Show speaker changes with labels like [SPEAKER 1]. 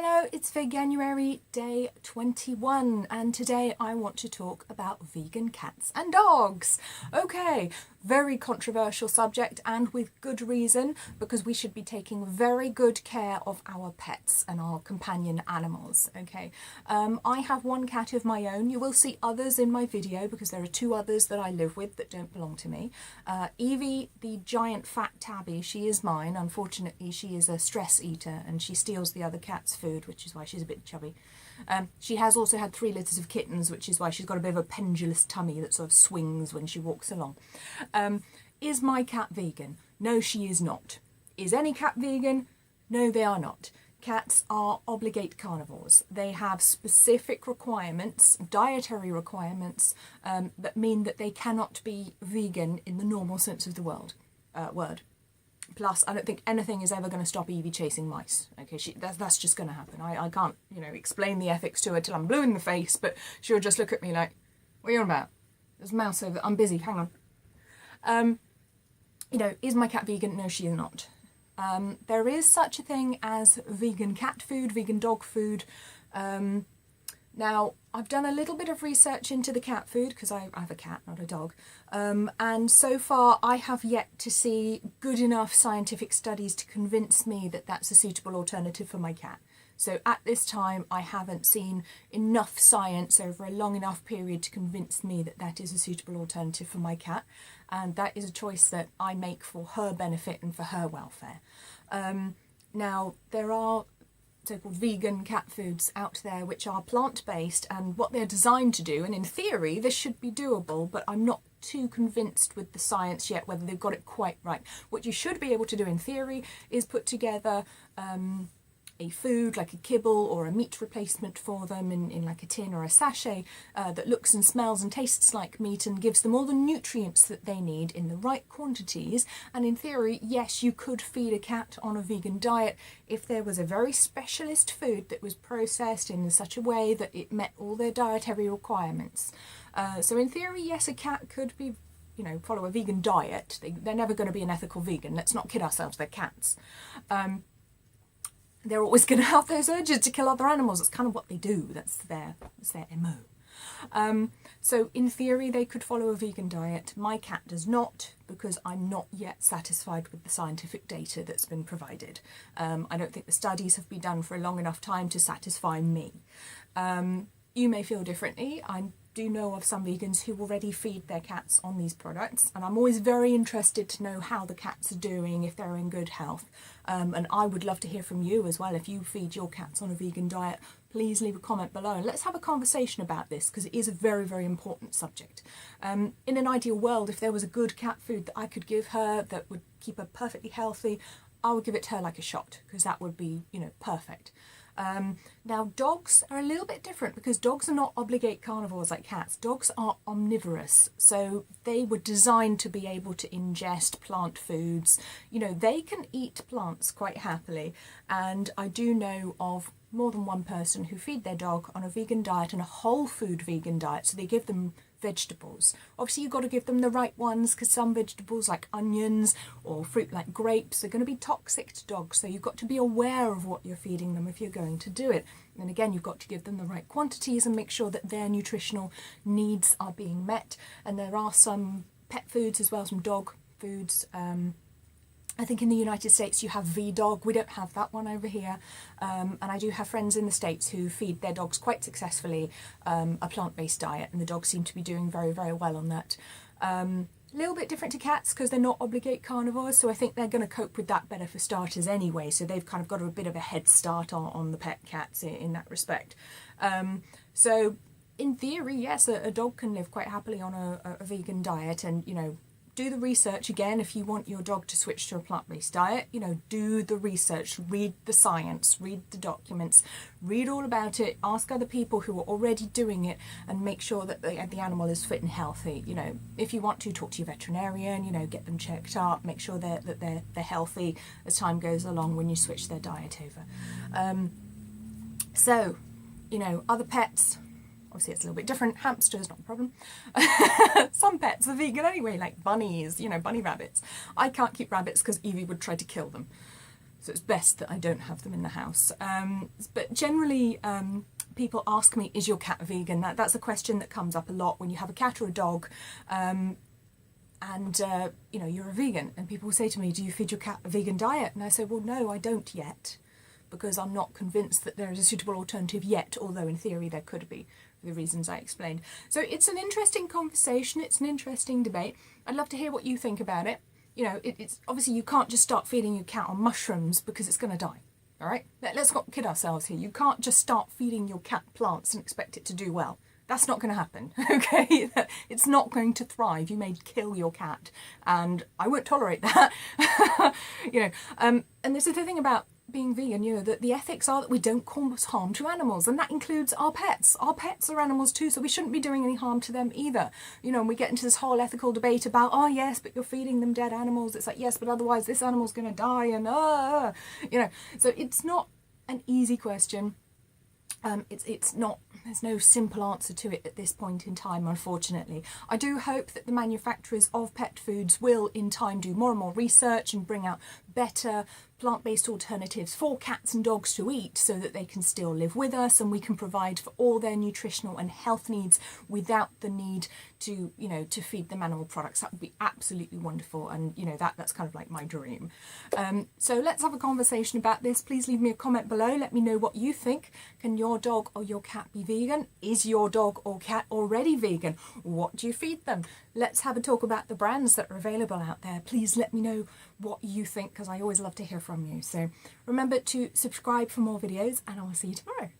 [SPEAKER 1] Hello, it's Veganuary day 21 and today I want to talk about vegan cats and dogs. Okay, very controversial subject and with good reason because we should be taking very good care of our pets and our companion animals. Okay, I have one cat of my own. You will see others in my video because there are two others that I live with that don't belong to me. Evie, the giant fat tabby, she is mine. Unfortunately, she is a stress eater and she steals the other cat's food, which is why she's a bit chubby. She has also had 3 litters of kittens, which is why she's got a bit of a pendulous tummy that sort of swings when she walks along. Is my cat vegan? No, she is not. Is any cat vegan? No, they are not. Cats are obligate carnivores. They have specific requirements, dietary requirements, that mean that they cannot be vegan in the normal sense of the word. Plus, I don't think anything is ever going to stop Evie chasing mice. Okay, that's just going to happen. I can't, explain the ethics to her till I'm blue in the face, but she'll just look at me like, what are you on about? There's a mouse over there. I'm busy, hang on. Is my cat vegan? No, she is not. There is such a thing as vegan cat food, vegan dog food. Now, I've done a little bit of research into the cat food because I have a cat, not a dog. And so far I have yet to see good enough scientific studies to convince me that that's a suitable alternative for my cat. So at this time, I haven't seen enough science over a long enough period to convince me that that is a suitable alternative for my cat. And that is a choice that I make for her benefit and for her welfare. Now, there are so-called vegan cat foods out there which are plant-based and what they're designed to do, and in theory this should be doable, but I'm not too convinced with the science yet whether they've got it quite right. What you should be able to do in theory is put together a food like a kibble or a meat replacement for them in like a tin or a sachet that looks and smells and tastes like meat and gives them all the nutrients that they need in the right quantities. And in theory, yes, you could feed a cat on a vegan diet if there was a very specialist food that was processed in such a way that it met all their dietary requirements. So in theory, yes, a cat could be, follow a vegan diet. They're never going to be an ethical vegan. Let's not kid ourselves, they're cats. They're always going to have those urges to kill other animals. That's kind of what they do. That's their MO. So in theory, they could follow a vegan diet. My cat does not, because I'm not yet satisfied with the scientific data that's been provided. I don't think the studies have been done for a long enough time to satisfy me. You may feel differently. I do know of some vegans who already feed their cats on these products, and I'm always very interested to know how the cats are doing, if they're in good health. And I would love to hear from you as well. If you feed your cats on a vegan diet, please leave a comment below and let's have a conversation about this because it is a very, very important subject. In an ideal world, if there was a good cat food that I could give her that would keep her perfectly healthy, I would give it to her like a shot because that would be, perfect. Now, dogs are a little bit different because dogs are not obligate carnivores like cats. Dogs are omnivorous, so they were designed to be able to ingest plant foods. They can eat plants quite happily, and I do know of more than one person who feed their dog on a vegan diet and a whole food vegan diet, so they give them vegetables. Obviously, you've got to give them the right ones because some vegetables like onions or fruit like grapes are going to be toxic to dogs, so you've got to be aware of what you're feeding them if you're going to do it. And again, you've got to give them the right quantities and make sure that their nutritional needs are being met. And there are some pet foods as well, some dog foods. I think in the United States you have V-Dog. We don't have that one over here. And I do have friends in the States who feed their dogs quite successfully a plant-based diet, and the dogs seem to be doing very, very well on that. A little bit different to cats because they're not obligate carnivores, so I think they're going to cope with that better for starters anyway, so they've kind of got a bit of a head start on the pet cats in that respect. So in theory, yes, a dog can live quite happily on a vegan diet, and do the research again. If you want your dog to switch to a plant-based diet, do the research, read the science, read the documents, read all about it, ask other people who are already doing it, and make sure that the animal is fit and healthy. If you want to, talk to your veterinarian, get them checked up, make sure that they're healthy as time goes along when you switch their diet over. So, other pets, obviously it's a little bit different. Hamsters, not a problem. Some pets are vegan anyway, like bunnies, bunny rabbits. I can't keep rabbits because Evie would try to kill them. So it's best that I don't have them in the house. But generally, people ask me, is your cat vegan? That's a question that comes up a lot when you have a cat or a dog, and you know, you're a vegan, and people will say to me, do you feed your cat a vegan diet? And I say, well, no, I don't yet, because I'm not convinced that there is a suitable alternative yet, although in theory there could be, for the reasons I explained. So it's an interesting conversation, it's an interesting debate. I'd love to hear what you think about it. You know, it's obviously you can't just start feeding your cat on mushrooms because it's going to die. All right, let's not kid ourselves here. You can't just start feeding your cat plants and expect it to do well. That's not going to happen, okay? It's not going to thrive. You may kill your cat, and I won't tolerate that. You know, and there's the thing about being vegan, you know, that the ethics are that we don't cause harm to animals, and that includes our pets. Our pets are animals too, so we shouldn't be doing any harm to them either. You know, and we get into this whole ethical debate about, oh yes, but you're feeding them dead animals. It's like, yes, but otherwise this animal's going to die, and you know, so it's not an easy question. It's not, there's no simple answer to it at this point in time, unfortunately. I do hope that the manufacturers of pet foods will in time do more and more research and bring out better plant-based alternatives for cats and dogs to eat, so that they can still live with us and we can provide for all their nutritional and health needs without the need to, you know, to feed them animal products. That would be absolutely wonderful, and you know, that's kind of like my dream. So let's have a conversation about this. Please leave me a comment below. Let me know what you think. Can your dog or your cat be vegan? Is your dog or cat already vegan? What do you feed them? Let's have a talk about the brands that are available out there. Please let me know what you think, because I always love to hear from you. So remember to subscribe for more videos, and I will see you tomorrow.